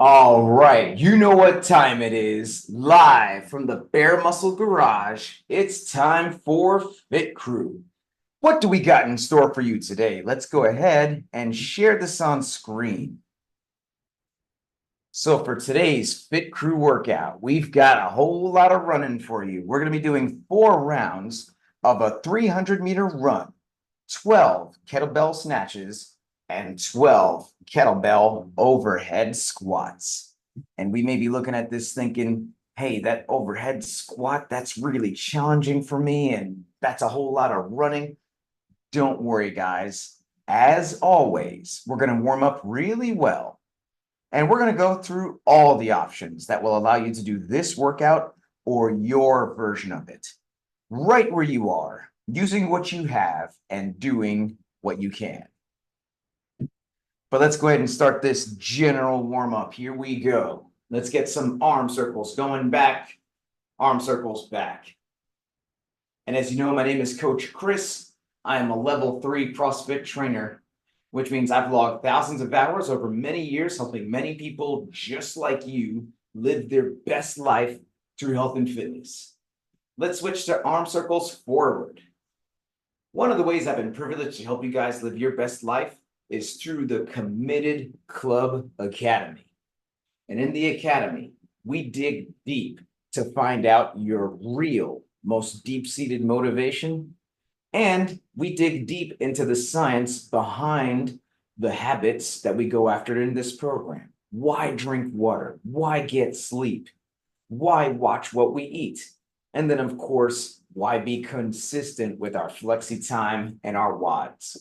All right, you know what time it is. Live from the Bare Muscle Garage, it's time for Fit Crew. What do we got in store for you today? Let's go ahead and share this on screen. So for today's Fit Crew workout, we've got a whole lot of running for you. We're going to be doing 4 rounds of a 300-meter run, 12 kettlebell snatches, and 12 kettlebell overhead squats. And we may be looking at this thinking, hey, that overhead squat, that's really challenging for me, and that's a whole lot of running. Don't worry, guys. As always, we're going to warm up really well. And we're going to go through all the options that will allow you to do this workout or your version of it, right where you are, using what you have and doing what you can. But let's go ahead and start this general warm up. Here we go. Let's get some arm circles going back, arm circles back. And as you know, my name is Coach Chris. I am a level 3 CrossFit trainer, which means I've logged thousands of hours over many years, helping many people just like you live their best life through health and fitness. Let's switch to arm circles forward. One of the ways I've been privileged to help you guys live your best life is through the Committed Club Academy. And in the Academy, we dig deep to find out your real, most deep-seated motivation. And we dig deep into the science behind the habits that we go after in this program. Why drink water? Why get sleep? Why watch what we eat? And then, of course, why be consistent with our flexi time and our WODs?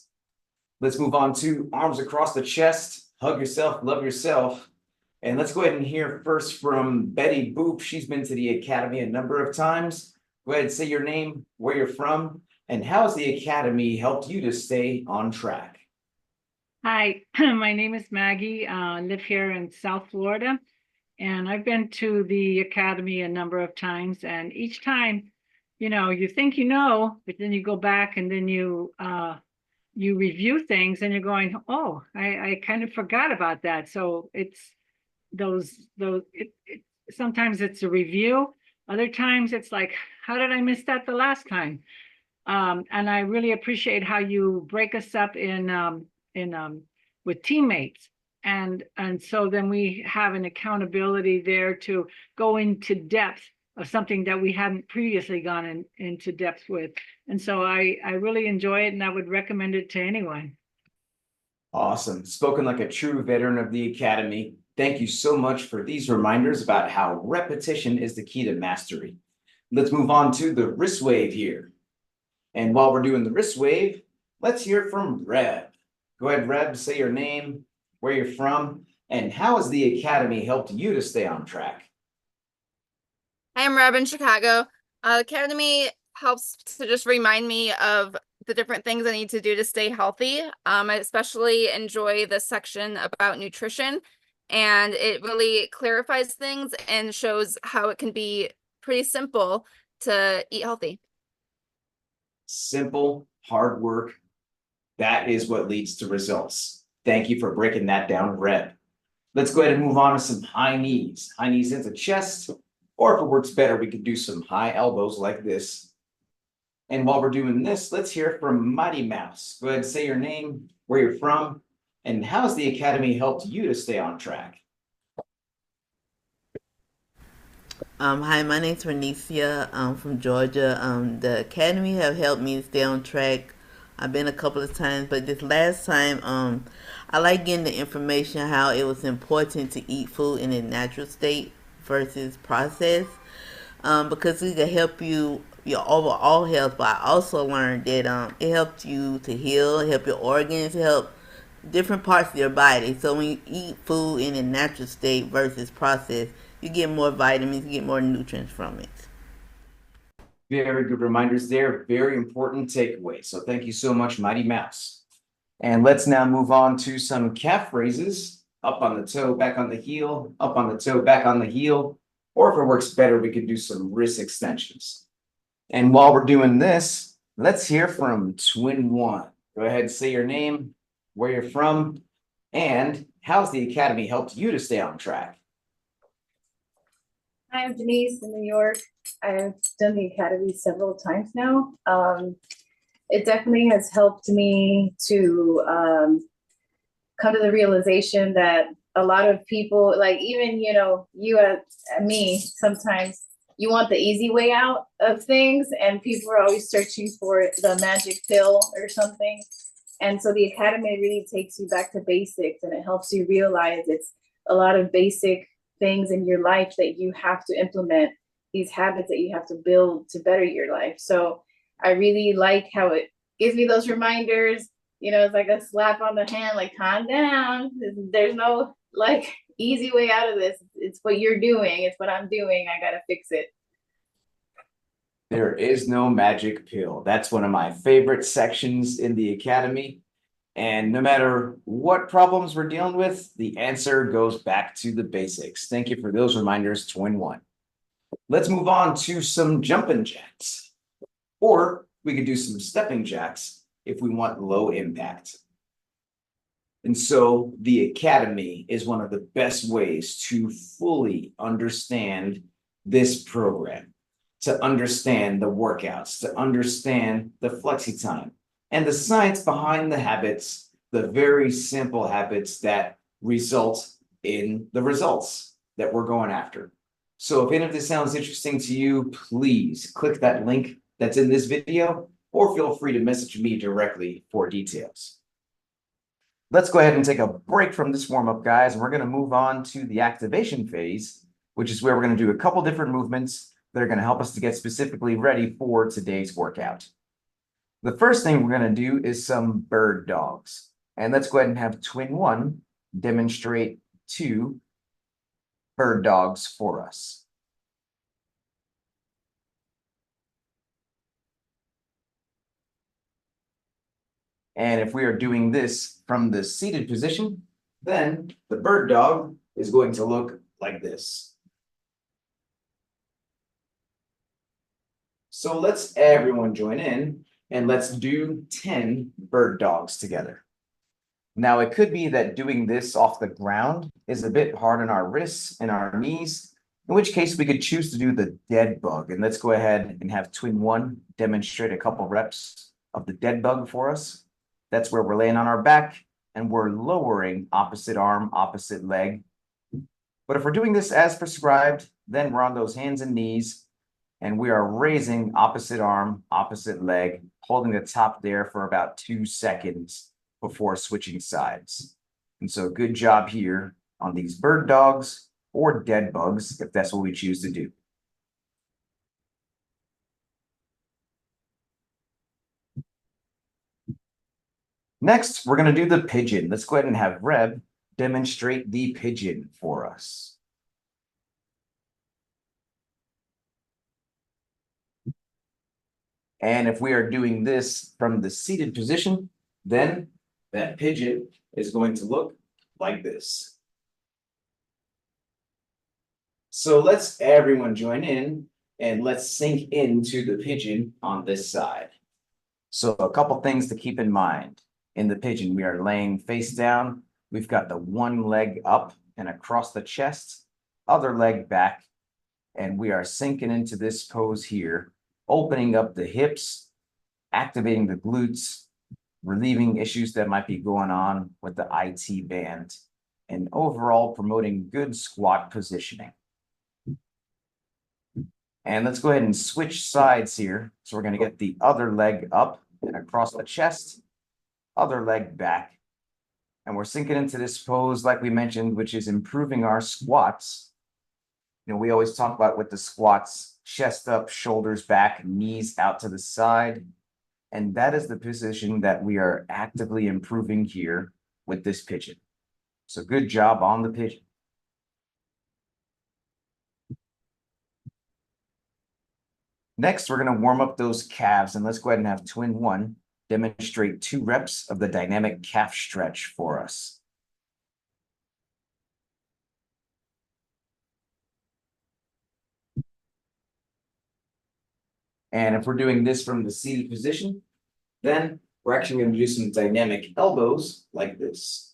Let's move on to arms across the chest. Hug yourself, love yourself. And let's go ahead and hear first from Betty Boop. She's been to the Academy a number of times. Go ahead and say your name, where you're from, and how has the Academy helped you to stay on track? Hi, my name is Maggie. I live here in South Florida, and I've been to the Academy a number of times. And each time, you think but then you go back and then you review things, and you're going, "Oh, I kind of forgot about that." So it's sometimes it's a review. Other times it's like, how did I miss that the last time? And I really appreciate how you break us up in with teammates, and so then we have an accountability there to go into depth of something that we hadn't previously gone into depth with. And so I really enjoy it, and I would recommend it to anyone. Awesome. Spoken like a true veteran of the Academy. Thank you so much for these reminders about how repetition is the key to mastery. Let's move on to the wrist wave here. And while we're doing the wrist wave, let's hear from Reb. Go ahead, Reb, say your name, where you're from, and how has the Academy helped you to stay on track? Hi, I'm Reb in Chicago. Academy helps to just remind me of the different things I need to do to stay healthy. I especially enjoy the section about nutrition, and it really clarifies things and shows how it can be pretty simple to eat healthy. Simple, hard work. That is what leads to results. Thank you for breaking that down, Reb. Let's go ahead and move on to some high knees. High knees into chest, or if it works better, we could do some high elbows like this. And while we're doing this, let's hear from Mighty Mouse. Go ahead and say your name, where you're from, and how has the Academy helped you to stay on track? Hi, my name's Renicia. I'm from Georgia. The Academy have helped me to stay on track. I've been a couple of times, but this last time, I like getting the information how it was important to eat food in a natural state versus processed, because it can help you your overall health. But I also learned that it helped you to heal, help your organs, help different parts of your body. So when you eat food in a natural state versus processed, you get more vitamins, you get more nutrients from it. Very good reminders there. Very important takeaway. So thank you so much, Mighty Mouse. And let's now move on to some calf raises. Up on the toe, back on the heel, up on the toe, back on the heel. Or if it works better, we could do some wrist extensions. And while we're doing this, let's hear from Twin One. Go ahead and say your name, where you're from, and how's the Academy helped you to stay on track? Hi, I'm Denise in New York. I've done the Academy several times now. It definitely has helped me to come to the realization that a lot of people, like even, you and me, sometimes you want the easy way out of things, and people are always searching for the magic pill or something. And so the Academy really takes you back to basics, and it helps you realize it's a lot of basic things in your life that you have to implement, these habits that you have to build to better your life. So I really like how it gives me those reminders. It's like a slap on the hand, like calm down. There's no like easy way out of this. It's what you're doing. It's what I'm doing. I gotta fix it. There is no magic pill. That's one of my favorite sections in the Academy. And no matter what problems we're dealing with, the answer goes back to the basics. Thank you for those reminders, Twin One. Let's move on to some jumping jacks. Or we could do some stepping jacks if we want low impact. And so the Academy is one of the best ways to fully understand this program, to understand the workouts, to understand the flexi time, and the science behind the habits, the very simple habits that result in the results that we're going after. So if any of this sounds interesting to you, please click that link that's in this video, or feel free to message me directly for details. Let's go ahead and take a break from this warm-up, guys, and we're going to move on to the activation phase, which is where we're going to do a couple different movements that are going to help us to get specifically ready for today's workout. The first thing we're going to do is some bird dogs. And let's go ahead and have Twin One demonstrate 2 bird dogs for us. And if we are doing this from the seated position, then the bird dog is going to look like this. So let's everyone join in and let's do 10 bird dogs together. Now, it could be that doing this off the ground is a bit hard on our wrists and our knees, in which case we could choose to do the dead bug. And let's go ahead and have Twin One demonstrate a couple reps of the dead bug for us. That's where we're laying on our back and we're lowering opposite arm, opposite leg. But if we're doing this as prescribed, then we're on those hands and knees and we are raising opposite arm, opposite leg, holding the top there for about 2 seconds before switching sides. And so good job here on these bird dogs or dead bugs, if that's what we choose to do. Next, we're going to do the pigeon. Let's go ahead and have Reb demonstrate the pigeon for us. And if we are doing this from the seated position, then that pigeon is going to look like this. So let's everyone join in and let's sink into the pigeon on this side. So a couple things to keep in mind. In the pigeon, we are laying face down. We've got the one leg up and across the chest, other leg back, and we are sinking into this pose here, opening up the hips, activating the glutes, relieving issues that might be going on with the IT band, and overall promoting good squat positioning. And let's go ahead and switch sides here. So we're going to get the other leg up and across the chest, other leg back. And we're sinking into this pose, like we mentioned, which is improving our squats. We always talk about with the squats, chest up, shoulders back, knees out to the side. And that is the position that we are actively improving here with this pigeon. So good job on the pigeon. Next, we're going to warm up those calves, and let's go ahead and have Twin One demonstrate 2 reps of the dynamic calf stretch for us. And if we're doing this from the seated position, then we're actually going to do some dynamic elbows like this.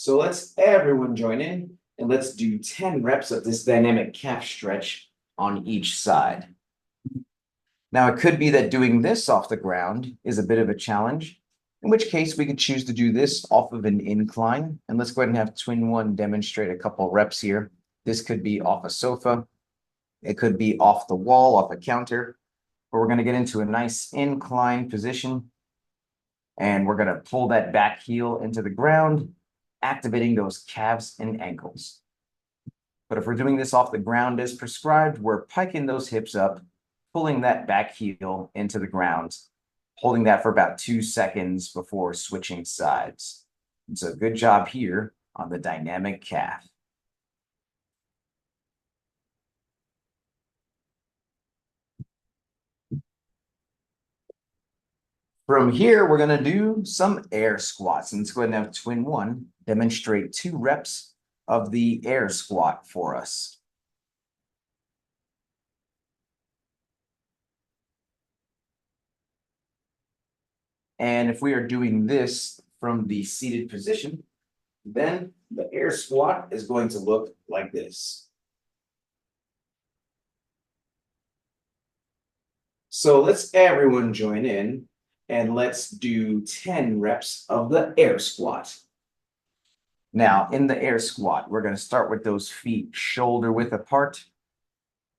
So let's everyone join in and let's do 10 reps of this dynamic calf stretch on each side. Now, it could be that doing this off the ground is a bit of a challenge, in which case we could choose to do this off of an incline. And let's go ahead and have Twin One demonstrate a couple reps here. This could be off a sofa. It could be off the wall, off a counter, but we're going to get into a nice incline position. And we're going to pull that back heel into the ground, activating those calves and ankles. But if we're doing this off the ground as prescribed, we're piking those hips up, pulling that back heel into the ground, holding that for about 2 seconds before switching sides. And so good job here on the dynamic calf. From here, we're going to do some air squats. And let's go ahead and have Twin One demonstrate 2 reps of the air squat for us. And if we are doing this from the seated position, then the air squat is going to look like this. So let's everyone join in and let's do 10 reps of the air squat. Now, in the air squat, we're going to start with those feet shoulder width apart.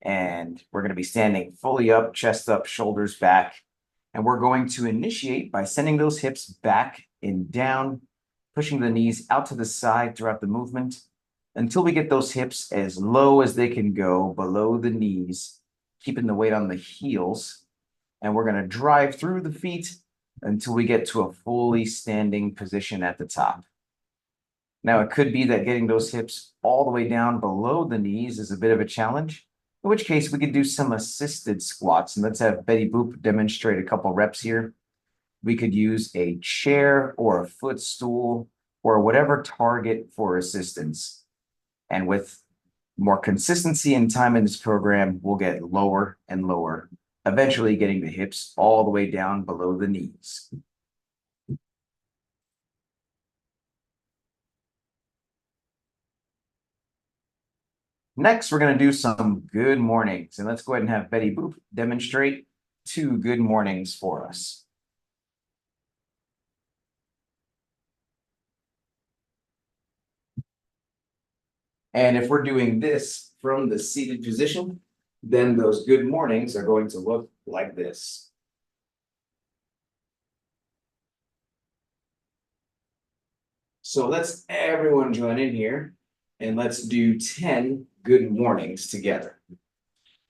And we're going to be standing fully up, chest up, shoulders back. And we're going to initiate by sending those hips back and down, pushing the knees out to the side throughout the movement until we get those hips as low as they can go below the knees, keeping the weight on the heels. And we're going to drive through the feet until we get to a fully standing position at the top. Now, it could be that getting those hips all the way down below the knees is a bit of a challenge, in which case we could do some assisted squats. And let's have Betty Boop demonstrate a couple reps here. We could use a chair or a footstool or whatever target for assistance. And with more consistency and time in this program, we'll get lower and lower, eventually getting the hips all the way down below the knees. Next, we're going to do some good mornings. And let's go ahead and have Betty Boop demonstrate 2 good mornings for us. And if we're doing this from the seated position, then those good mornings are going to look like this. So let's everyone join in here and let's do 10 good mornings together.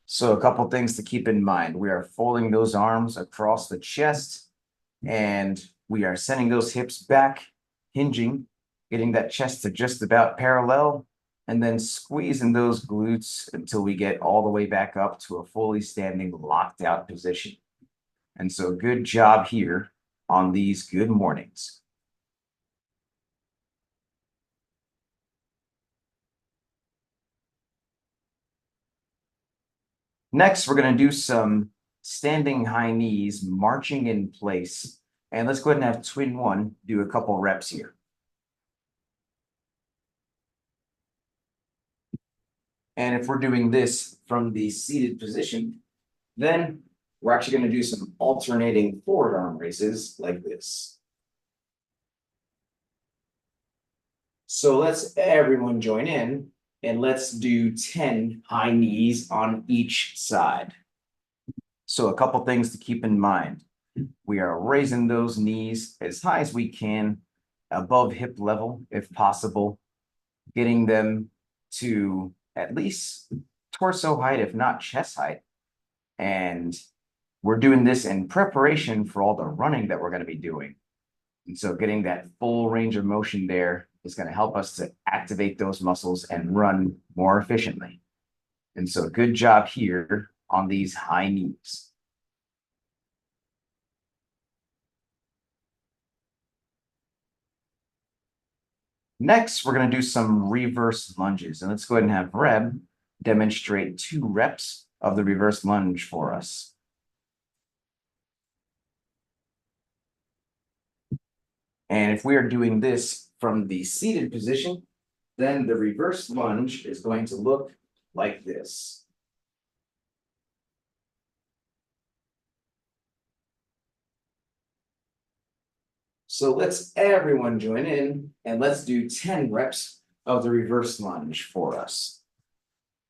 So a couple things to keep in mind. We are folding those arms across the chest and we are sending those hips back, hinging, getting that chest to just about parallel, and then squeezing those glutes until we get all the way back up to a fully standing locked out position. And so good job here on these good mornings. Next, we're going to do some standing high knees, marching in place. And let's go ahead and have Twin One do a couple reps here. And if we're doing this from the seated position, then we're actually going to do some alternating forward arm raises like this. So let's everyone join in and let's do 10 high knees on each side. So a couple things to keep in mind. We are raising those knees as high as we can, above hip level if possible, getting them to at least torso height, if not chest height. And we're doing this in preparation for all the running that we're going to be doing. And so getting that full range of motion there is going to help us to activate those muscles and run more efficiently. And so good job here on these high knees. Next, we're going to do some reverse lunges. And let's go ahead and have Reb demonstrate 2 reps of the reverse lunge for us. And if we are doing this from the seated position, then the reverse lunge is going to look like this. So let's everyone join in and let's do 10 reps of the reverse lunge for us.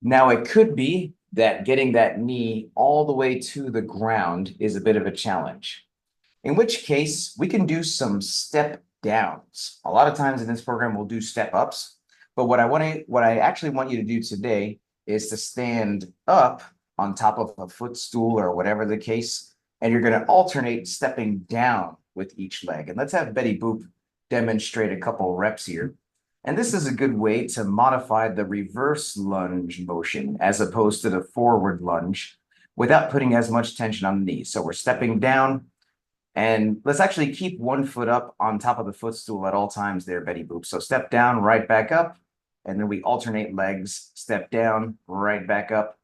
Now it could be that getting that knee all the way to the ground is a bit of a challenge. In which case we can do some step downs. A lot of times in this program we'll do step ups, but what I actually want you to do today is to stand up on top of a footstool or whatever the case, and you're going to alternate stepping down with each leg. And let's have Betty Boop demonstrate a couple reps here. And this is a good way to modify the reverse lunge motion as opposed to the forward lunge without putting as much tension on the knees. So we're stepping down, and let's actually keep one foot up on top of the footstool at all times there, Betty Boop. So step down, right back up, and then we alternate legs, step down, right back up.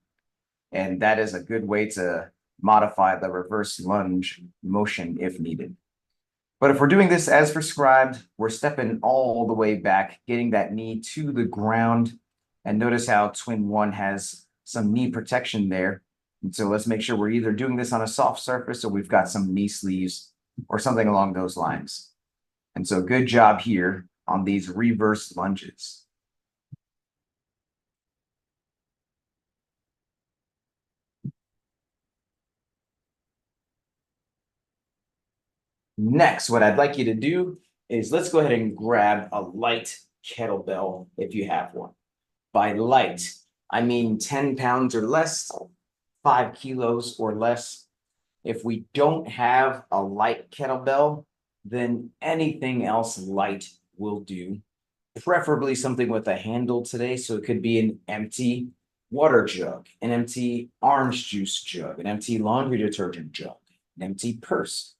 And that is a good way to modify the reverse lunge motion if needed. But if we're doing this as prescribed, we're stepping all the way back, getting that knee to the ground. And notice how twin one has some knee protection there. And so let's make sure we're either doing this on a soft surface or we've got some knee sleeves or something along those lines. And so good job here on these reverse lunges. Next, what I'd like you to do is let's go ahead and grab a light kettlebell if you have one. By light, I mean 10 pounds or less, 5 kilos or less. If we don't have a light kettlebell, then anything else light will do. Preferably something with a handle today. So it could be an empty water jug, an empty orange juice jug, an empty laundry detergent jug, an empty purse.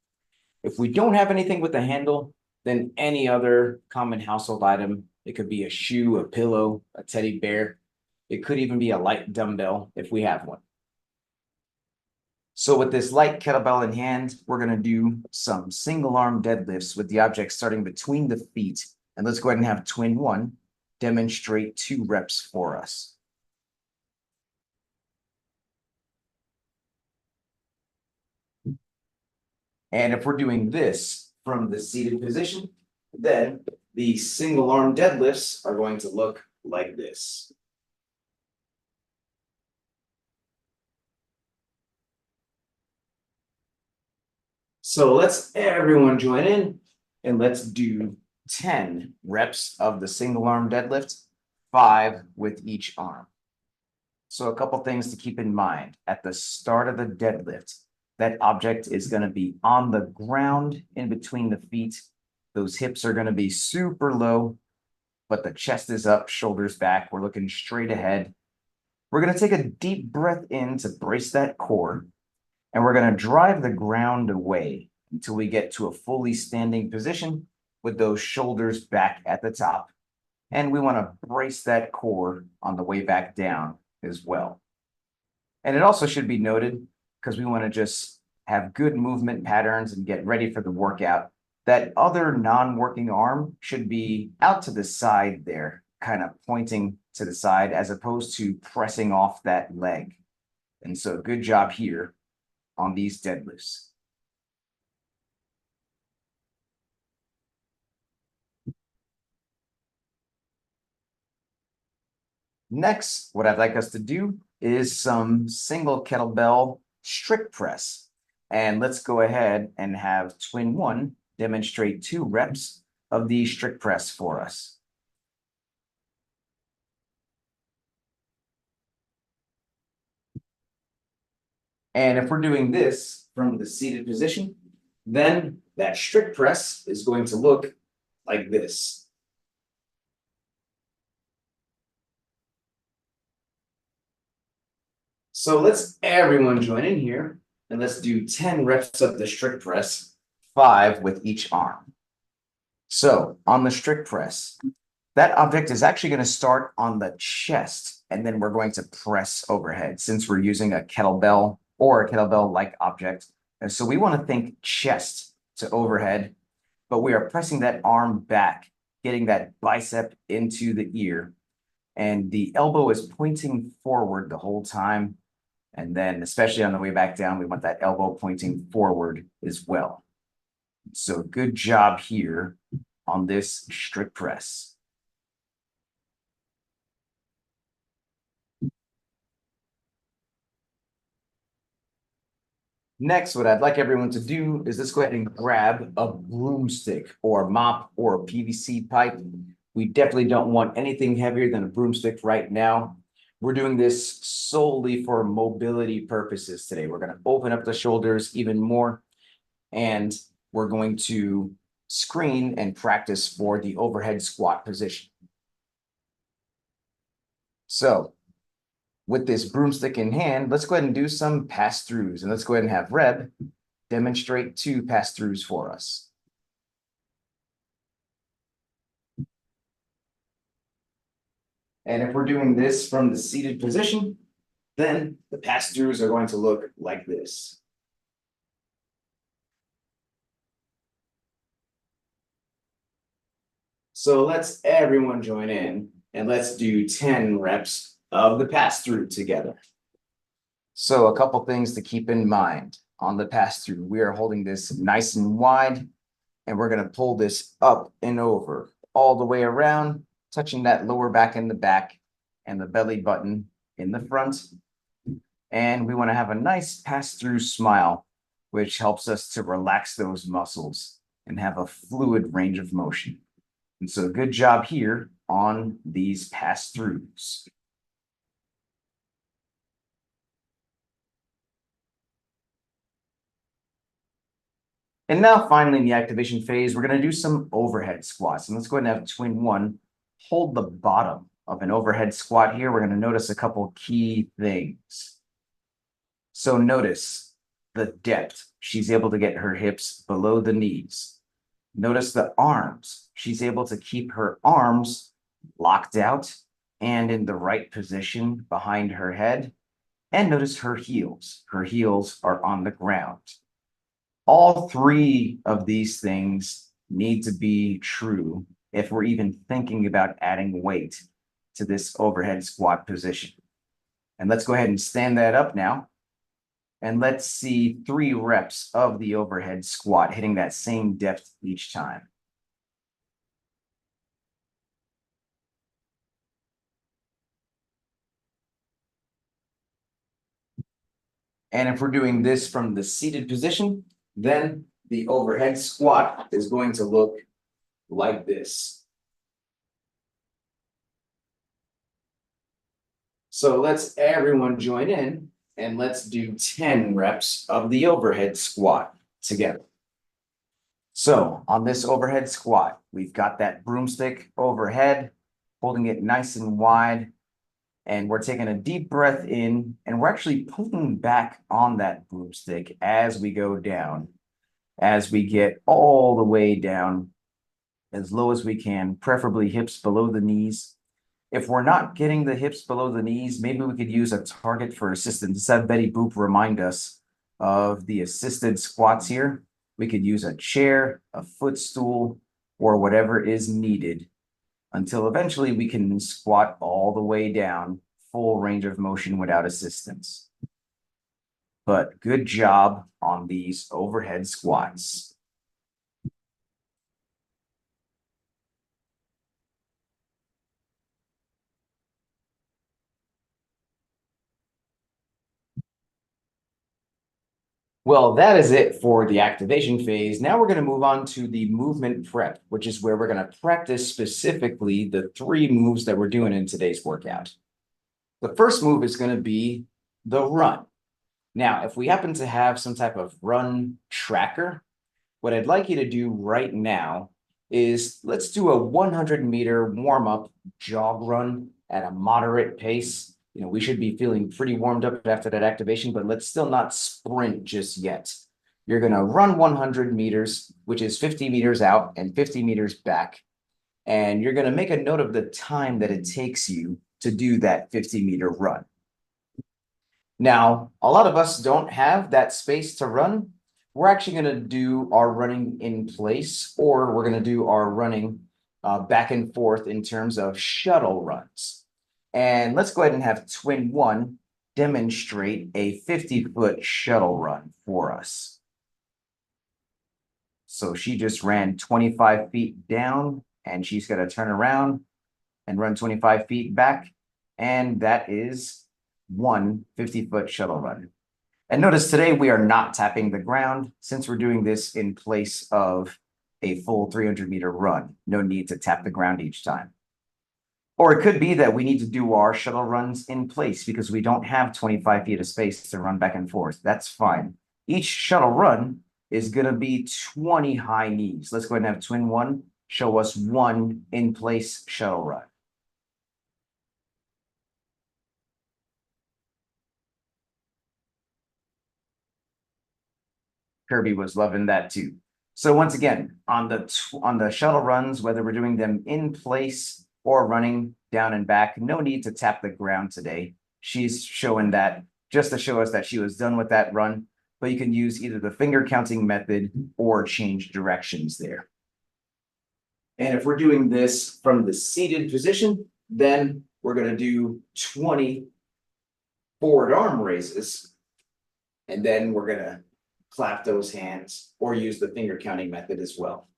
If we don't have anything with a handle, then any other common household item. It could be a shoe, a pillow, a teddy bear. It could even be a light dumbbell if we have one. So with this light kettlebell in hand, we're going to do some single arm deadlifts with the object starting between the feet. And let's go ahead and have twin one demonstrate 2 reps for us. And if we're doing this from the seated position, then the single arm deadlifts are going to look like this. So let's everyone join in and let's do 10 reps of the single arm deadlift, 5 with each arm. So a couple things to keep in mind. At the start of the deadlift, that object is going to be on the ground in between the feet. Those hips are going to be super low, but the chest is up, shoulders back. We're looking straight ahead. We're going to take a deep breath in to brace that core, and we're going to drive the ground away until we get to a fully standing position with those shoulders back at the top. And we want to brace that core on the way back down as well. And it also should be noted, because we want to just have good movement patterns and get ready for the workout, that other non-working arm should be out to the side there, kind of pointing to the side as opposed to pressing off that leg. And so good job here on these deadlifts. Next, what I'd like us to do is some single kettlebell strict press. And let's go ahead and have twin one demonstrate 2 reps of the strict press for us. And if we're doing this from the seated position, then that strict press is going to look like this. So let's everyone join in here and let's do 10 reps of the strict press, 5 with each arm. So on the strict press, that object is actually going to start on the chest, and then we're going to press overhead since we're using a kettlebell or a kettlebell-like object. And so we want to think chest to overhead. but we are pressing that arm back, getting that bicep into the ear. And the elbow is pointing forward the whole time. And then especially on the way back down, we want that elbow pointing forward as well. So good job here on this strict press. Next, what I'd like everyone to do is let's go ahead and grab a broomstick or a mop or a PVC pipe. We definitely don't want anything heavier than a broomstick right now. We're doing this solely for mobility purposes today. We're going to open up the shoulders even more, and we're going to screen and practice for the overhead squat position. So with this broomstick in hand, let's go ahead and do some pass-throughs, and let's go ahead and have Reb demonstrate 2 pass-throughs for us. And if we're doing this from the seated position, then the pass-throughs are going to look like this. So let's everyone join in and let's do 10 reps of the pass-through together. So a couple things to keep in mind on the pass-through. We are holding this nice and wide, and we're going to pull this up and over all the way around, touching that lower back in the back and the belly button in the front. And we want to have a nice pass-through smile, which helps us to relax those muscles and have a fluid range of motion. And so good job here on these pass-throughs. And now finally in the activation phase, we're going to do some overhead squats. And let's go ahead and have twin 1 hold the bottom of an overhead squat here. We're going to notice a couple key things. So notice the depth. She's able to get her hips below the knees. Notice the arms. She's able to keep her arms locked out and in the right position behind her head. And notice her heels. Her heels are on the ground. All 3 of these things need to be true if we're even thinking about adding weight to this overhead squat position. And let's go ahead and stand that up now. And let's see 3 reps of the overhead squat hitting that same depth each time. And if we're doing this from the seated position, then the overhead squat is going to look like this. So let's everyone join in and let's do 10 reps of the overhead squat together. So on this overhead squat, we've got that broomstick overhead, holding it nice and wide. And we're taking a deep breath in, and we're actually pulling back on that broomstick as we go down, as we get all the way down as low as we can, preferably hips below the knees. If we're not getting the hips below the knees, maybe we could use a target for assistance. Let's have Betty Boop remind us of the assisted squats here. We could use a chair, a footstool, or whatever is needed until eventually we can squat all the way down, full range of motion without assistance. But good job on these overhead squats. Well, that is it for the activation phase. Now we're going to move on to the movement prep, which is where we're going to practice specifically the 3 moves that we're doing in today's workout. The first move is going to be the run. Now, if we happen to have some type of run tracker, what I'd like you to do right now is let's do a 100-meter warm-up jog run at a moderate pace. You know, we should be feeling pretty warmed up after that activation, but let's still not sprint just yet. You're going to run 100 meters, which is 50 meters out and 50 meters back. And you're going to make a note of the time that it takes you to do that 50-meter run. Now, a lot of us don't have that space to run, we're actually gonna do our running in place, or we're gonna do our running back and forth in terms of shuttle runs. And let's go ahead and have twin one demonstrate a 50-foot shuttle run for us. So she just ran 25 feet down, and she's gonna turn around and run 25 feet back. And that is one 50-foot shuttle run. And notice today we are not tapping the ground since we're doing this in place of a full 300-meter run. No need to tap the ground each time. Or it could be that we need to do our shuttle runs in place because we don't have 25 feet of space to run back and forth. That's fine. Each shuttle run is going to be 20 high knees. Let's go ahead and have twin one show us one in place shuttle run. Kirby was loving that too. So once again, on the shuttle runs, whether we're doing them in place or running down and back, no need to tap the ground today. She's showing that just to show us that she was done with that run, but you can use either the finger counting method or change directions there. And if we're doing this from the seated position, then we're going to do 20 forward arm raises, and then we're going to clap those hands or use the finger counting method as well.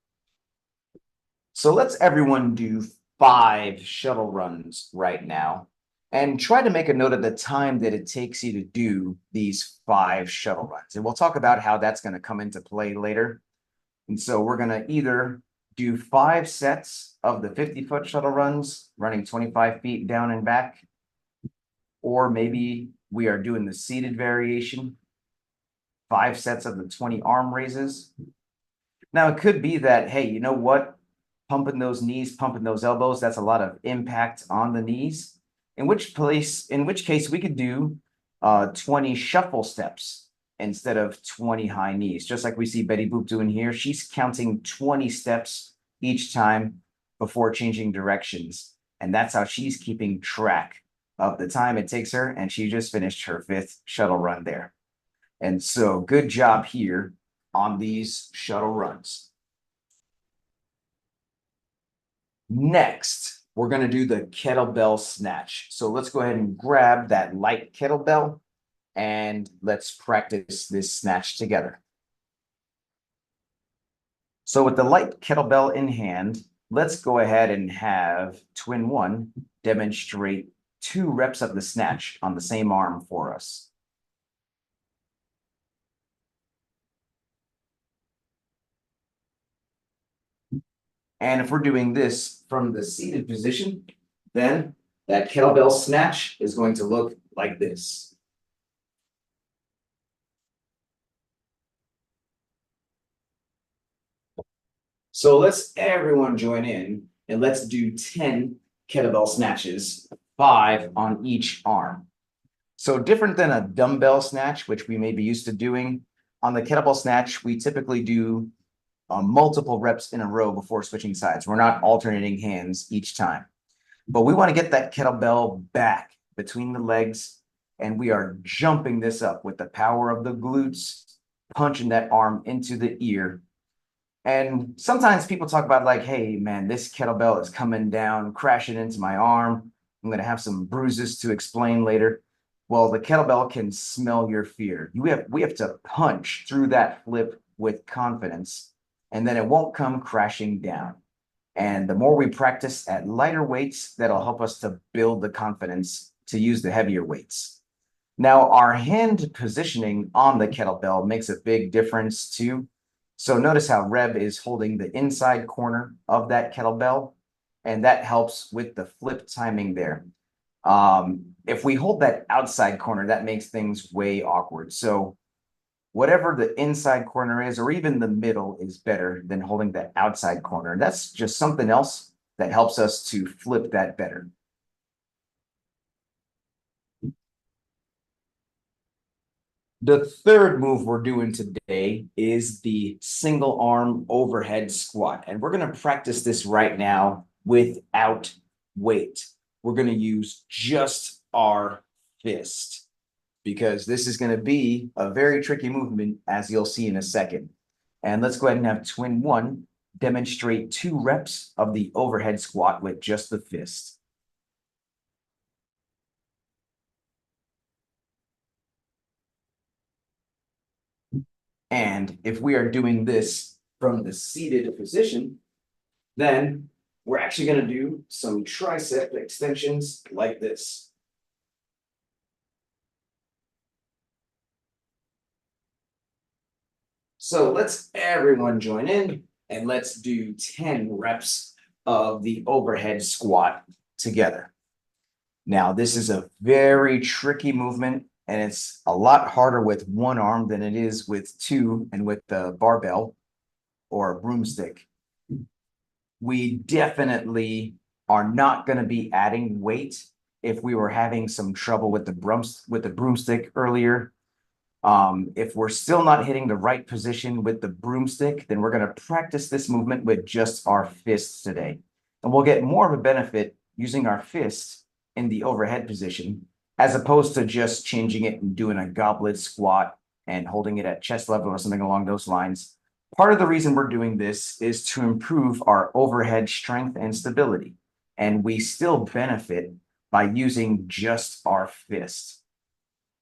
So let's everyone do 5 shuttle runs right now and try to make a note of the time that it takes you to do these 5 shuttle runs. And we'll talk about how that's going to come into play later. And so we're going to either do 5 sets of the 50-foot shuttle runs, running 25 feet down and back, or maybe we are doing the seated variation, 5 sets of the 20 arm raises. Now, it could be that, hey, you know what? Pumping those knees, pumping those elbows, that's a lot of impact on the knees. In which case we could do 20 shuffle steps instead of 20 high knees. Just like we see Betty Boop doing here. She's counting 20 steps each time before changing directions. And that's how she's keeping track of the time it takes her. And she just finished her 5th shuttle run there. And so good job here on these shuttle runs. Next, we're going to do the kettlebell snatch. So let's go ahead and grab that light kettlebell and let's practice this snatch together. So with the light kettlebell in hand, let's go ahead and have twin one demonstrate 2 reps of the snatch on the same arm for us. And if we're doing this from the seated position, then that kettlebell snatch is going to look like this. So let's everyone join in and let's do 10 kettlebell snatches, 5 on each arm. So different than a dumbbell snatch, which we may be used to doing, on the kettlebell snatch, we typically do multiple reps in a row before switching sides. We're not alternating hands each time, but we want to get that kettlebell back between the legs, and we are jumping this up with the power of the glutes, punching that arm into the ear. And sometimes people talk about like, hey man, this kettlebell is coming down, crashing into my arm. I'm going to have some bruises to explain later. Well, the kettlebell can smell your fear. We have to punch through that flip with confidence, and then it won't come crashing down. And the more we practice at lighter weights, that'll help us to build the confidence to use the heavier weights. Now, our hand positioning on the kettlebell makes a big difference too. So notice how Reb is holding the inside corner of that kettlebell, and that helps with the flip timing there. If we hold that outside corner, that makes things way awkward. So whatever the inside corner is, or even the middle, is better than holding the outside corner. That's just something else that helps us to flip that better. The third move we're doing today is the single arm overhead squat. And we're going to practice this right now without weight. We're going to use just our fist. because this is going to be a very tricky movement, as you'll see in a second. And let's go ahead and have twin one demonstrate 2 reps of the overhead squat with just the fist. And if we are doing this from the seated position, then we're actually going to do some tricep extensions like this. So let's everyone join in and let's do 10 reps of the overhead squat together. Now, this is a very tricky movement, and it's a lot harder with one arm than it is with two and with the barbell or a broomstick. We definitely are not going to be adding weight if we were having some trouble with the broomstick earlier. If we're still not hitting the right position with the broomstick, then we're going to practice this movement with just our fists today. And we'll get more of a benefit using our fists in the overhead position, as opposed to just changing it and doing a goblet squat and holding it at chest level or something along those lines. Part of the reason we're doing this is to improve our overhead strength and stability. And we still benefit by using just our fist.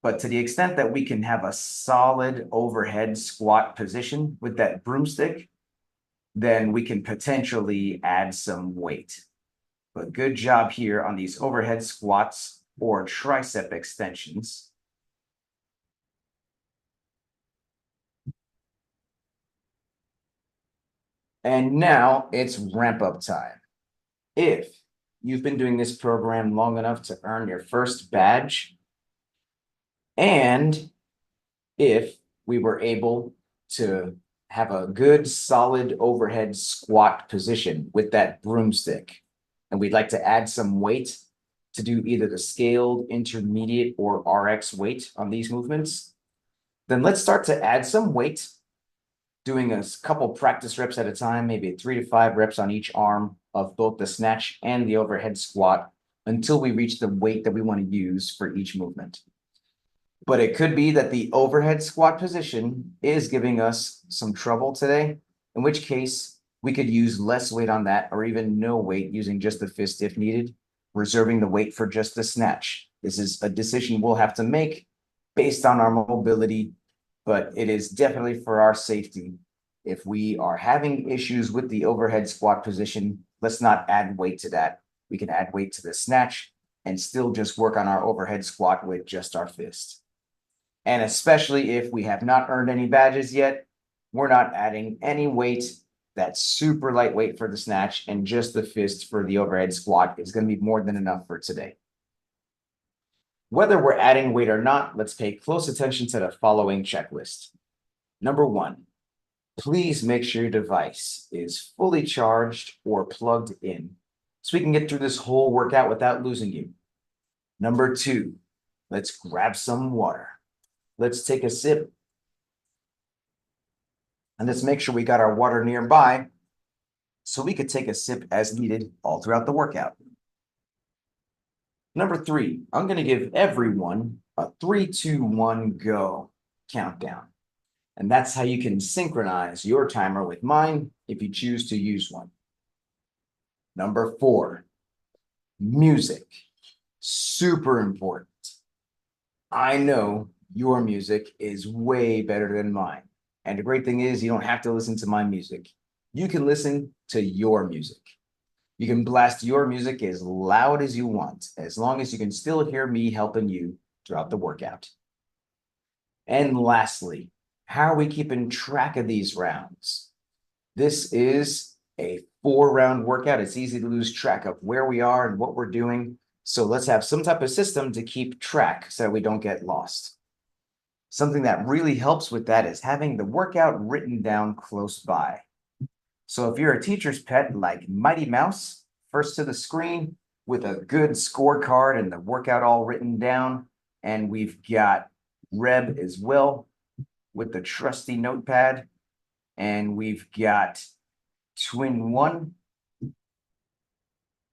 But to the extent that we can have a solid overhead squat position with that broomstick, then we can potentially add some weight. But good job here on these overhead squats or tricep extensions. And now it's ramp up time. If you've been doing this program long enough to earn your first badge, and if we were able to have a good solid overhead squat position with that broomstick, and we'd like to add some weight to do either the scaled, intermediate, or RX weight on these movements, then let's start to add some weight, doing a couple practice reps at a time, maybe 3 to 5 reps on each arm of both the snatch and the overhead squat until we reach the weight that we want to use for each movement. But it could be that the overhead squat position is giving us some trouble today, in which case we could use less weight on that or even no weight using just the fist if needed, reserving the weight for just the snatch. This is a decision we'll have to make based on our mobility, but it is definitely for our safety. If we are having issues with the overhead squat position, let's not add weight to that. We can add weight to the snatch and still just work on our overhead squat with just our fist. And especially if we have not earned any badges yet, we're not adding any weight. That's super lightweight for the snatch, and just the fist for the overhead squat is going to be more than enough for today. Whether we're adding weight or not, let's pay close attention to the following checklist. Number 1, please make sure your device is fully charged or plugged in so we can get through this whole workout without losing you. Number 2, let's grab some water. Let's take a sip. And let's make sure we got our water nearby so we could take a sip as needed all throughout the workout. Number 3, I'm going to give everyone a 3, 2, 1, go countdown. And that's how you can synchronize your timer with mine if you choose to use one. Number 4, music. Super important. I know your music is way better than mine. And the great thing is you don't have to listen to my music. You can listen to your music. You can blast your music as loud as you want, as long as you can still hear me helping you throughout the workout. And lastly, how are we keeping track of these rounds? This is a 4-round workout. It's easy to lose track of where we are and what we're doing. So let's have some type of system to keep track so that we don't get lost. Something that really helps with that is having the workout written down close by. So if you're a teacher's pet like Mighty Mouse, first to the screen with a good scorecard and the workout all written down. And we've got Reb as well with the trusty notepad. And we've got Twin One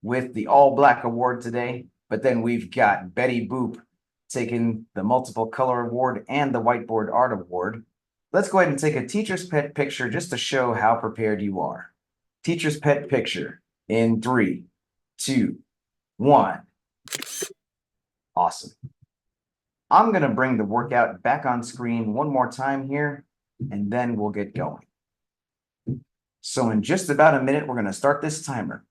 with the all black award today. But then we've got Betty Boop taken the multiple color award and the whiteboard art award, let's go ahead and take a teacher's pet picture just to show how prepared you are. Teacher's pet picture in 3, 2, 1. Awesome. I'm going to bring the workout back on screen one more time here, and then we'll get going. So in just about a minute, we're going to start this timer.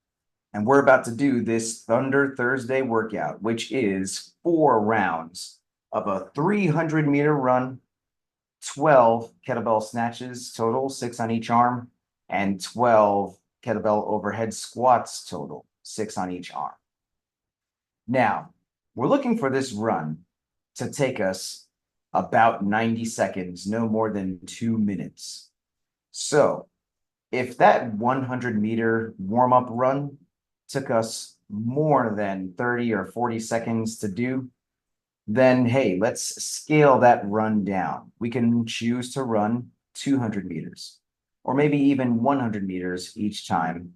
And we're about to do this Thunder Thursday workout, which is 4 rounds of a 300-meter run, 12 kettlebell snatches total, 6 on each arm, and 12 kettlebell overhead squats total, 6 on each arm. Now, we're looking for this run to take us about 90 seconds, no more than 2 minutes. So if that 100-meter warm-up run took us more than 30 or 40 seconds to do, then hey, let's scale that run down. We can choose to run 200 meters or maybe even 100 meters each time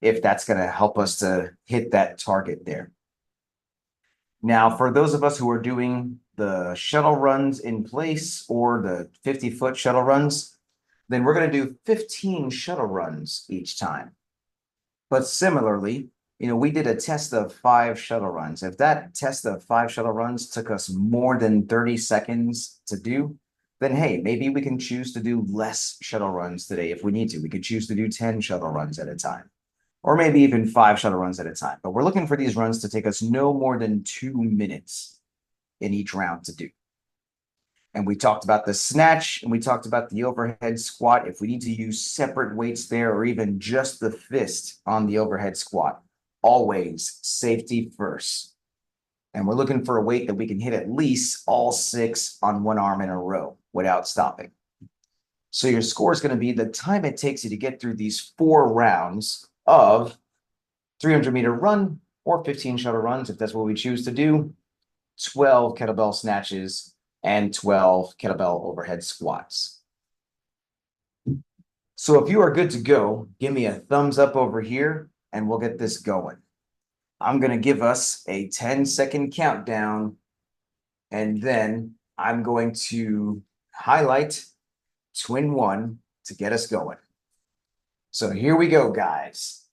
if that's going to help us to hit that target there. Now, for those of us who are doing the shuttle runs in place or the 50-foot shuttle runs, then we're going to do 15 shuttle runs each time. But similarly, we did a test of 5 shuttle runs. If that test of 5 shuttle runs took us more than 30 seconds to do, then hey, maybe we can choose to do less shuttle runs today if we need to. We could choose to do 10 shuttle runs at a time, or maybe even 5 shuttle runs at a time. But we're looking for these runs to take us no more than 2 minutes in each round to do. And we talked about the snatch, and we talked about the overhead squat. If we need to use separate weights there, or even just the fist on the overhead squat, always safety first. And we're looking for a weight that we can hit at least all 6 on one arm in a row without stopping. So your score is going to be the time it takes you to get through these 4 rounds of 300-meter run or 15 shuttle runs, if that's what we choose to do, 12 kettlebell snatches, and 12 kettlebell overhead squats. So if you are good to go, give me a thumbs up over here and we'll get this going. I'm going to give us a 10-second countdown, and then I'm going to highlight twin 1 to get us going. So here we go, guys.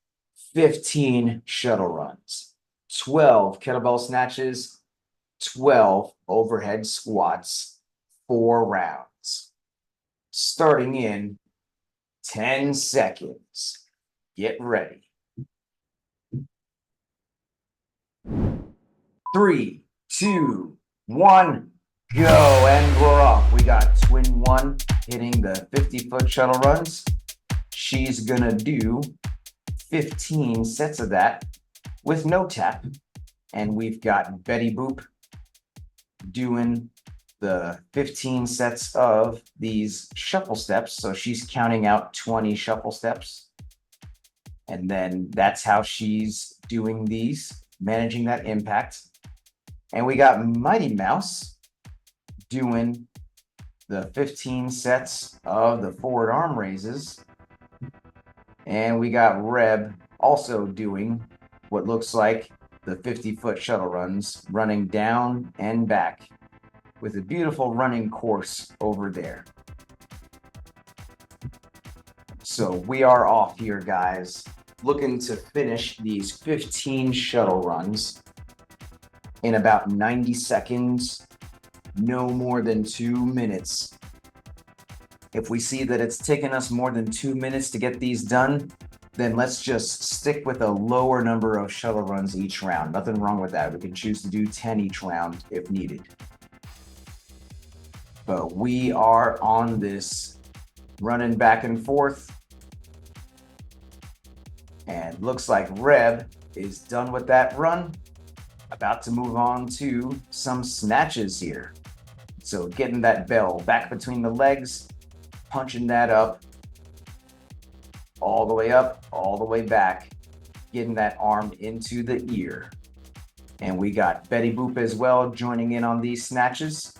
15 shuttle runs, 12 kettlebell snatches, 12 overhead squats, 4 rounds. Starting in 10 seconds. Get ready. 3, 2, 1, go. And we're off. We got twin 1 hitting the 50-foot shuttle runs. She's gonna do 15 sets of that with no tap. And we've got Betty Boop doing the 15 sets of these shuffle steps. So she's counting out 20 shuffle steps. And then that's how she's doing these, managing that impact. And we got Mighty Mouse doing the 15 sets of the forward arm raises. And we got Reb also doing what looks like the 50-foot shuttle runs, running down and back with a beautiful running course over there. So we are off here, guys, looking to finish these 15 shuttle runs in about 90 seconds, no more than 2 minutes. If we see that it's taken us more than 2 minutes to get these done, then let's just stick with a lower number of shuttle runs each round. Nothing wrong with that. We can choose to do 10 each round if needed. But we are on this running back and forth. And looks like Reb is done with that run. About to move on to some snatches here. So getting that bell back between the legs, punching that up, all the way up, all the way back, getting that arm into the ear. And we got Betty Boop as well joining in on these snatches.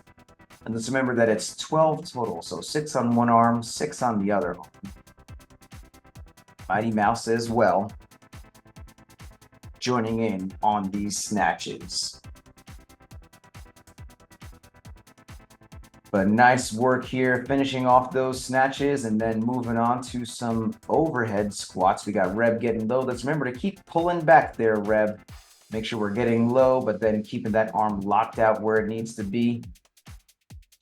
And let's remember that it's 12 total, so 6 on one arm, 6 on the other. Mighty Mouse as well, joining in on these snatches. But nice work here, finishing off those snatches and then moving on to some overhead squats. We got Reb getting low. Let's remember to keep pulling back there, Reb. Make sure we're getting low, but then keeping that arm locked out where it needs to be.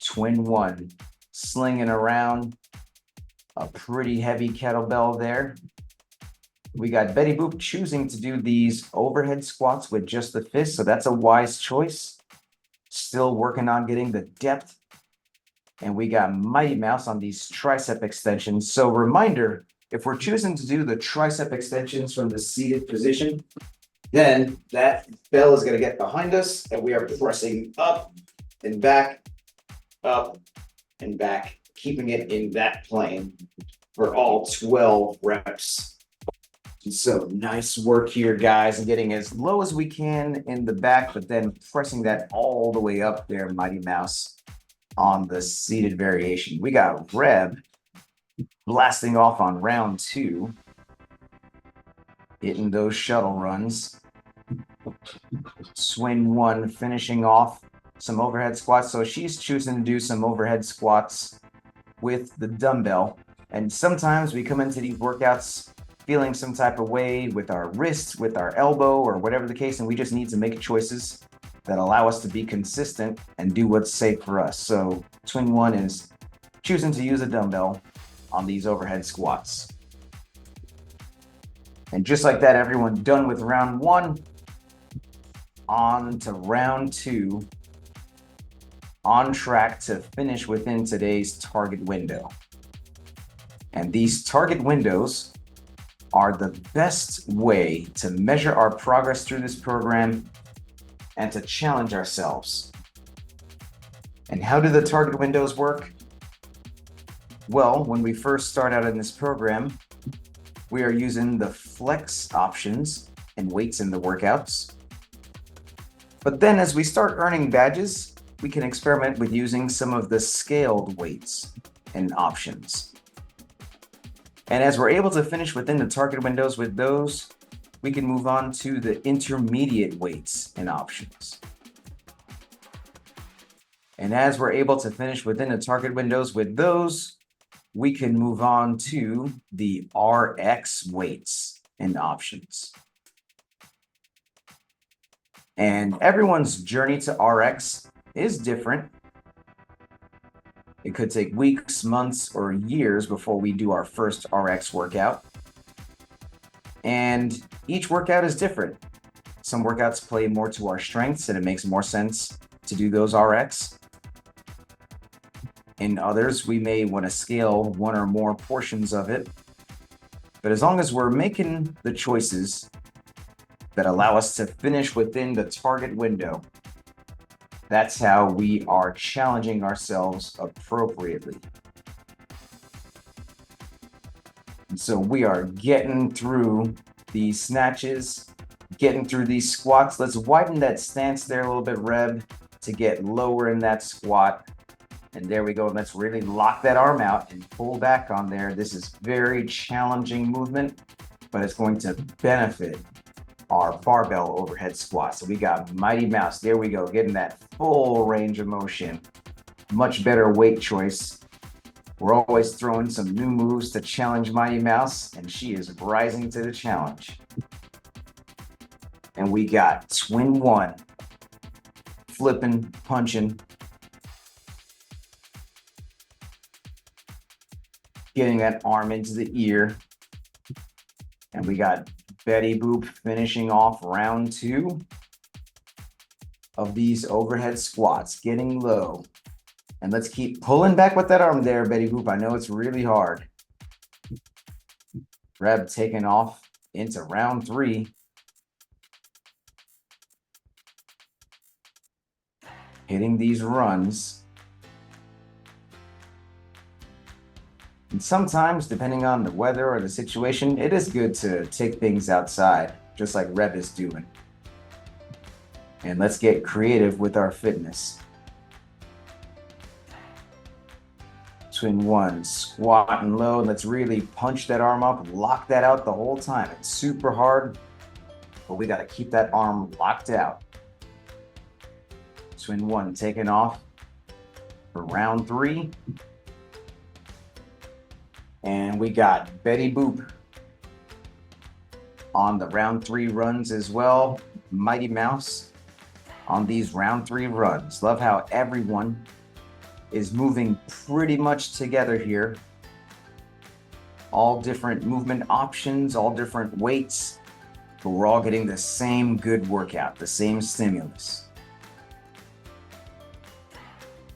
Twin one, slinging around a pretty heavy kettlebell there. We got Betty Boop choosing to do these overhead squats with just the fist, so that's a wise choice. Still working on getting the depth. And we got Mighty Mouse on these tricep extensions. So reminder, if we're choosing to do the tricep extensions from the seated position, then that bell is going to get behind us and we are pressing up and back, keeping it in that plane for all 12 reps. So nice work here, guys, and getting as low as we can in the back, but then pressing that all the way up there, Mighty Mouse, on the seated variation. We got Reb blasting off on round 2, hitting those shuttle runs. Swing 1 finishing off some overhead squats. So she's choosing to do some overhead squats with the dumbbell. And sometimes we come into these workouts feeling some type of way with our wrists, with our elbow, or whatever the case, and we just need to make choices that allow us to be consistent and do what's safe for us. So Twin 1 is choosing to use a dumbbell on these overhead squats. And just like that, everyone done with round 1. On to round 2. On track to finish within today's target window. And these target windows are the best way to measure our progress through this program and to challenge ourselves. And how do the target windows work? Well, when we first start out in this program, we are using the flex options and weights in the workouts. But then as we start earning badges, we can experiment with using some of the scaled weights and options. And as we're able to finish within the target windows with those, we can move on to the intermediate weights and options. And as we're able to finish within the target windows with those, we can move on to the RX weights and options. And everyone's journey to RX is different. It could take weeks, months, or years before we do our first RX workout. And each workout is different. Some workouts play more to our strengths and it makes more sense to do those RX. In others, we may want to scale one or more portions of it. But as long as we're making the choices that allow us to finish within the target window, that's how we are challenging ourselves appropriately. And so we are getting through these snatches, getting through these squats. Let's widen that stance there a little bit, Reb, to get lower in that squat. And there we go. Let's really lock that arm out and pull back on there. This is very challenging movement, but it's going to benefit our barbell overhead squat. So we got Mighty Mouse. There we go, getting that full range of motion. Much better weight choice. We're always throwing some new moves to challenge Mighty Mouse, and she is rising to the challenge. And we got Twin 1, flipping, punching, getting that arm into the ear. And we got Betty Boop finishing off round 2 of these overhead squats, getting low. And let's keep pulling back with that arm there, Betty Boop. I know it's really hard. Reb taking off into round 3. Hitting these runs. And sometimes, depending on the weather or the situation, it is good to take things outside, just like Reb is doing. And let's get creative with our fitness. Twin 1, squatting low. Let's really punch that arm up, lock that out the whole time. It's super hard, but we got to keep that arm locked out. Twin 1 taking off. for round 3. And we got Betty Boop on the round 3 runs as well. Mighty Mouse on these round 3 runs. Love how everyone is moving pretty much together here. All different movement options, all different weights, but we're all getting the same good workout, the same stimulus.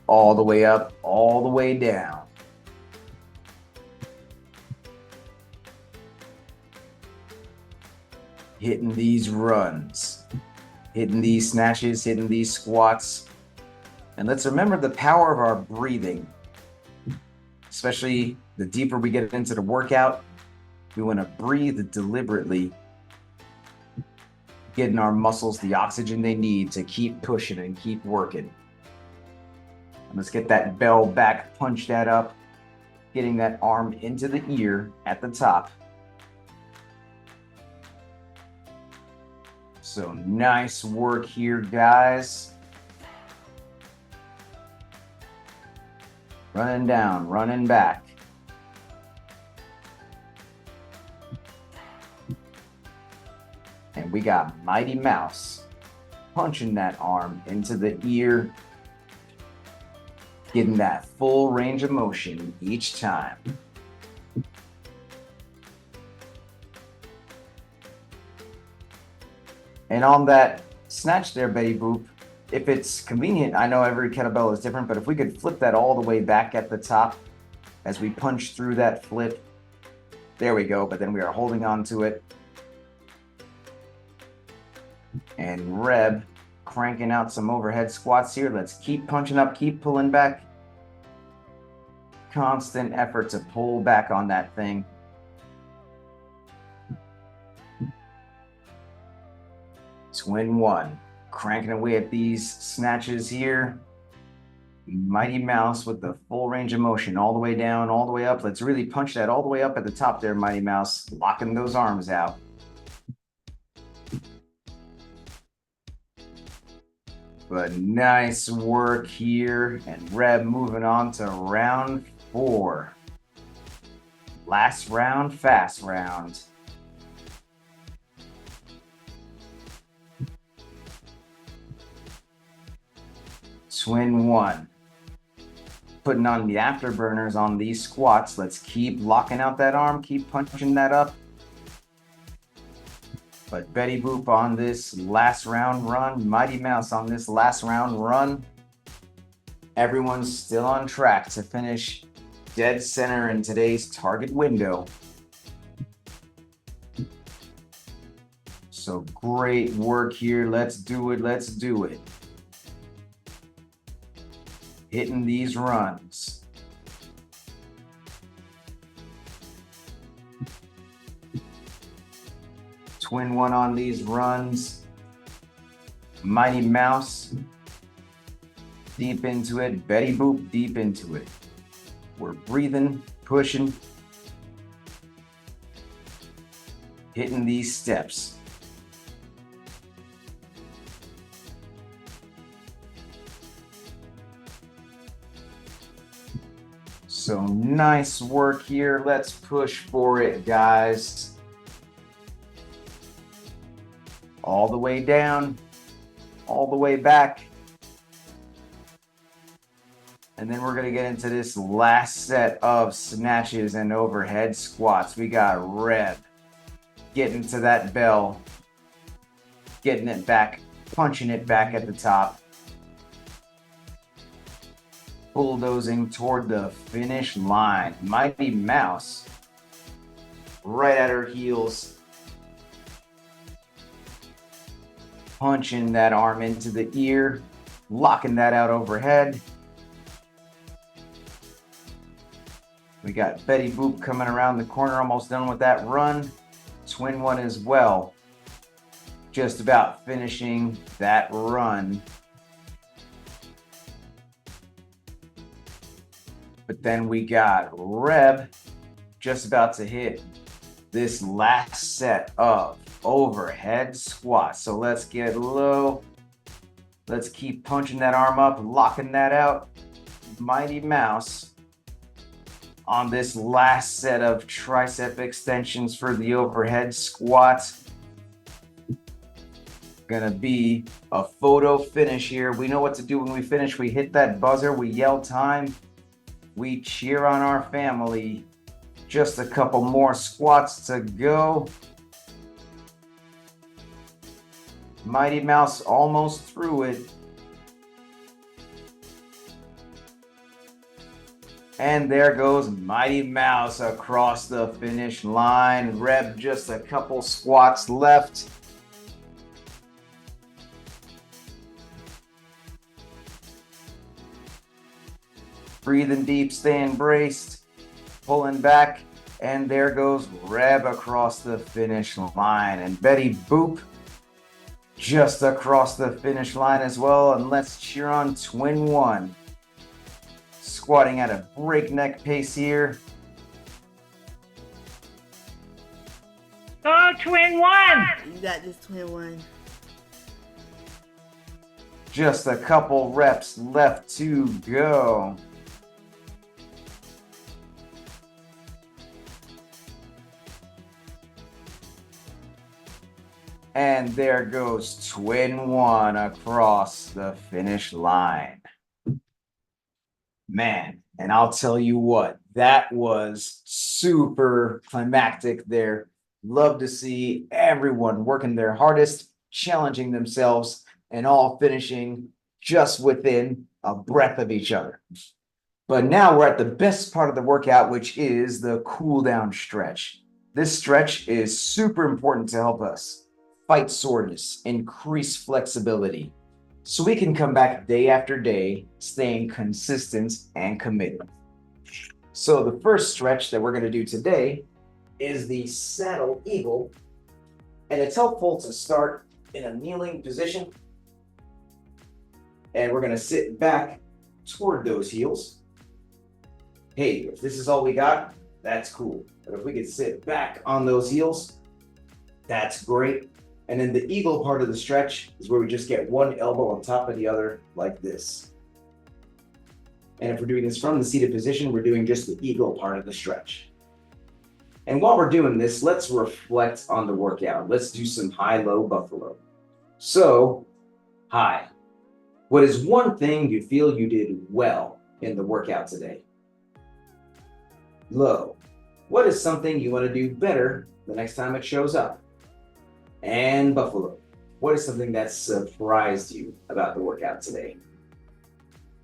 All the way up, all the way down. Hitting these runs, hitting these snatches, hitting these squats. And let's remember the power of our breathing, especially the deeper we get into the workout. We want to breathe deliberately, getting our muscles the oxygen they need to keep pushing and keep working. And let's get that bell back, punch that up, getting that arm into the ear at the top. So nice work here, guys. Running down, running back. And we got Mighty Mouse punching that arm into the ear, getting that full range of motion each time. And on that snatch there, Betty Boop, if it's convenient, I know every kettlebell is different, but if we could flip that all the way back at the top as we punch through that flip. There we go, but then we are holding on to it. And Reb cranking out some overhead squats here. Let's keep punching up, keep pulling back. Constant effort to pull back on that thing. Twin 1, cranking away at these snatches here. Mighty Mouse with the full range of motion, all the way down, all the way up. Let's really punch that all the way up at the top there, Mighty Mouse, locking those arms out. But nice work here, and Reb moving on to round 4. Last round, fast round. Twin 1. Putting on the afterburners on these squats. Let's keep locking out that arm, keep punching that up. But Betty Boop on this last round run, Mighty Mouse on this last round run. Everyone's still on track to finish dead center in today's target window. So great work here. Let's do it. Let's do it. Hitting these runs. Twin 1 on these runs. Mighty Mouse deep into it. Betty Boop deep into it. We're breathing, pushing, hitting these steps. So nice work here. Let's push for it, guys. All the way down, all the way back. And then we're gonna get into this last set of snatches and overhead squats. We got Reb getting to that bell, getting it back, punching it back at the top. Bulldozing toward the finish line. Mighty Mouse right at her heels. Punching that arm into the ear, locking that out overhead. We got Betty Boop coming around the corner, almost done with that run. Twin 1 as well. Just about finishing that run. But then we got Reb just about to hit this last set of overhead squats. So let's get low. Let's keep punching that arm up, locking that out. Mighty Mouse on this last set of tricep extensions for the overhead squat. Gonna be a photo finish here. We know what to do when we finish. We hit that buzzer, we yell time, we cheer on our family. Just a couple more squats to go. Mighty Mouse almost through it. And there goes Mighty Mouse across the finish line. Reb, just a couple squats left. Breathing deep, staying braced, pulling back, and there goes Reb across the finish line. And Betty Boop just across the finish line as well. And let's cheer on Twin One. Squatting at a breakneck pace here. Go Twin One! You got this, Twin One. Just a couple reps left to go. And there goes Twin One across the finish line. Man, and I'll tell you what, that was super climactic there. Love to see everyone working their hardest, challenging themselves, and all finishing just within a breath of each other. But now we're at the best part of the workout, which is the cool down stretch. This stretch is super important to help us fight soreness, increase flexibility, so we can come back day after day, staying consistent and committed. So the first stretch that we're going to do today is the saddle eagle, and it's helpful to start in a kneeling position, and we're going to sit back toward those heels. Hey, if this is all we got, that's cool. But if we could sit back on those heels, that's great. And then the eagle part of the stretch is where we just get one elbow on top of the other like this. And if we're doing this from the seated position, we're doing just the eagle part of the stretch. And while we're doing this, let's reflect on the workout. Let's do some high-low buffalo. So, high. What is one thing you feel you did well in the workout today? Low. What is something you want to do better the next time it shows up? And buffalo. What is something that surprised you about the workout today?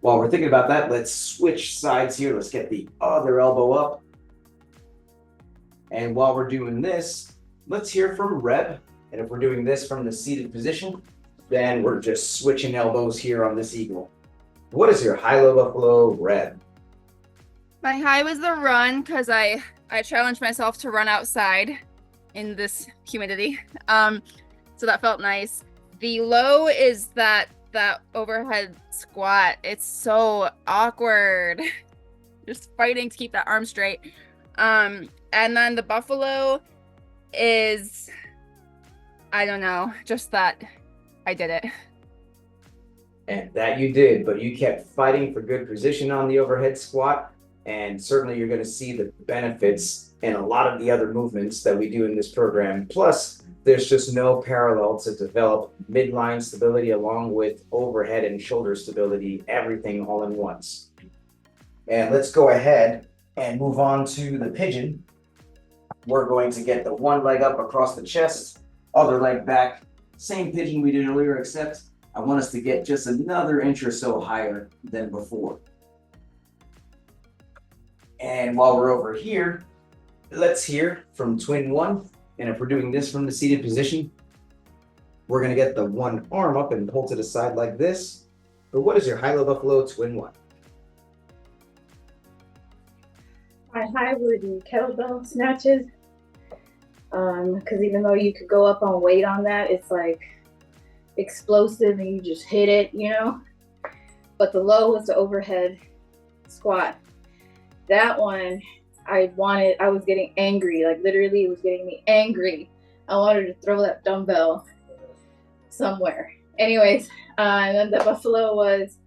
While we're thinking about that, let's switch sides here. Let's get the other elbow up. And while we're doing this, let's hear from Reb. And if we're doing this from the seated position, then we're just switching elbows here on this eagle. What is your high-low buffalo, Reb? My high was the run because I challenged myself to run outside in this humidity. So that felt nice. The low is that overhead squat. It's so awkward. Just fighting to keep that arm straight. And then the buffalo is, I don't know, just that I did it. And that you did, but you kept fighting for good position on the overhead squat. And certainly you're going to see the benefits in a lot of the other movements that we do in this program. Plus, there's just no parallel to develop midline stability along with overhead and shoulder stability, everything all in once. And let's go ahead and move on to the pigeon. We're going to get the one leg up across the chest, other leg back. Same pigeon we did earlier, except I want us to get just another inch or so higher than before. And while we're over here, let's hear from Twin One. And if we're doing this from the seated position, we're going to get the one arm up and pull to the side like this. But what is your high-low buffalo, Twin One? My high were the kettlebell snatches. Because even though you could go up on weight on that, it's like explosive and you just hit it, you know? But the low was the overhead squat. That one, I was getting angry. Like literally it was getting me angry. I wanted to throw that dumbbell somewhere. Anyways, and then the buffalo was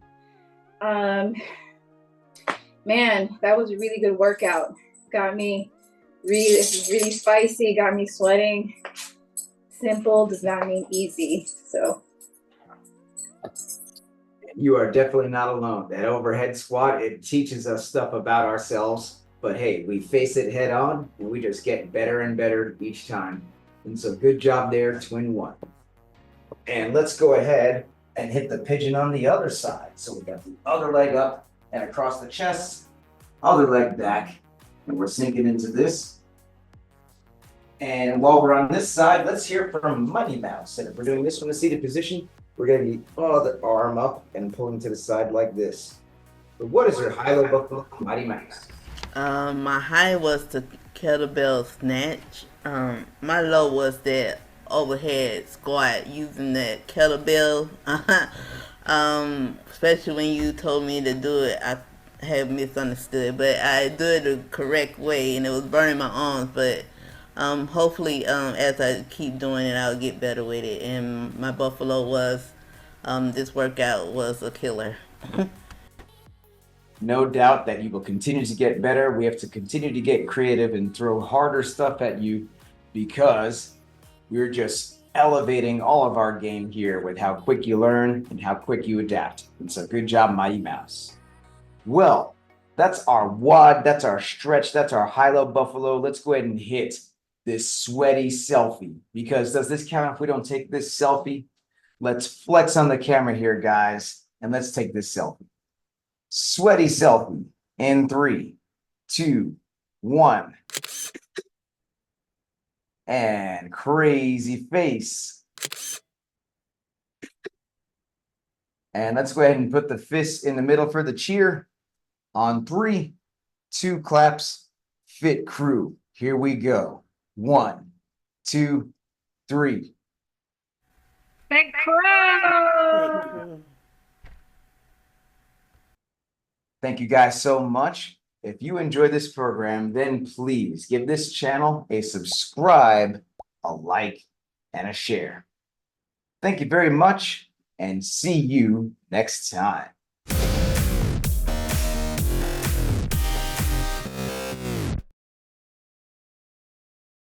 man, that was a really good workout. Got me really spicy, got me sweating. Simple does not mean easy. So You are definitely not alone. That overhead squat, it teaches us stuff about ourselves, but hey, we face it head on and we just get better and better each time. And so good job there, twin one. And let's go ahead and hit the pigeon on the other side. So we got the other leg up and across the chest, other leg back, and we're sinking into this. And while we're on this side, let's hear from Mighty Mouse. And if we're doing this from the seated position, we're going to be other arm up and pulling to the side like this. But what is your high-low buffalo, Mighty Mouse? My high was the kettlebell snatch. My low was that overhead squat using that kettlebell. Especially when you told me to do it, I had misunderstood, but I do it the correct way, and it was burning my arms. But hopefully, as I keep doing it, I'll get better with it. And my buffalo was, this workout was a killer. No doubt that you will continue to get better. We have to continue to get creative and throw harder stuff at you because we're just elevating all of our game here with how quick you learn and how quick you adapt. And so good job, Mighty Mouse. Well, that's our WOD, that's our stretch, that's our high-low buffalo. Let's go ahead and hit this sweaty selfie, because does this count if we don't take this selfie? Let's flex on the camera here, guys, and let's take this selfie. Sweaty selfie in 3, 2, 1. And crazy face. And let's go ahead and put the fist in the middle for the cheer. On 3, 2 claps, fit crew. Here we go. 1, 2, 3. Big crew! Thank you guys so much. If you enjoy this program, then please give this channel a subscribe, a like, and a share. Thank you very much, and see you next time.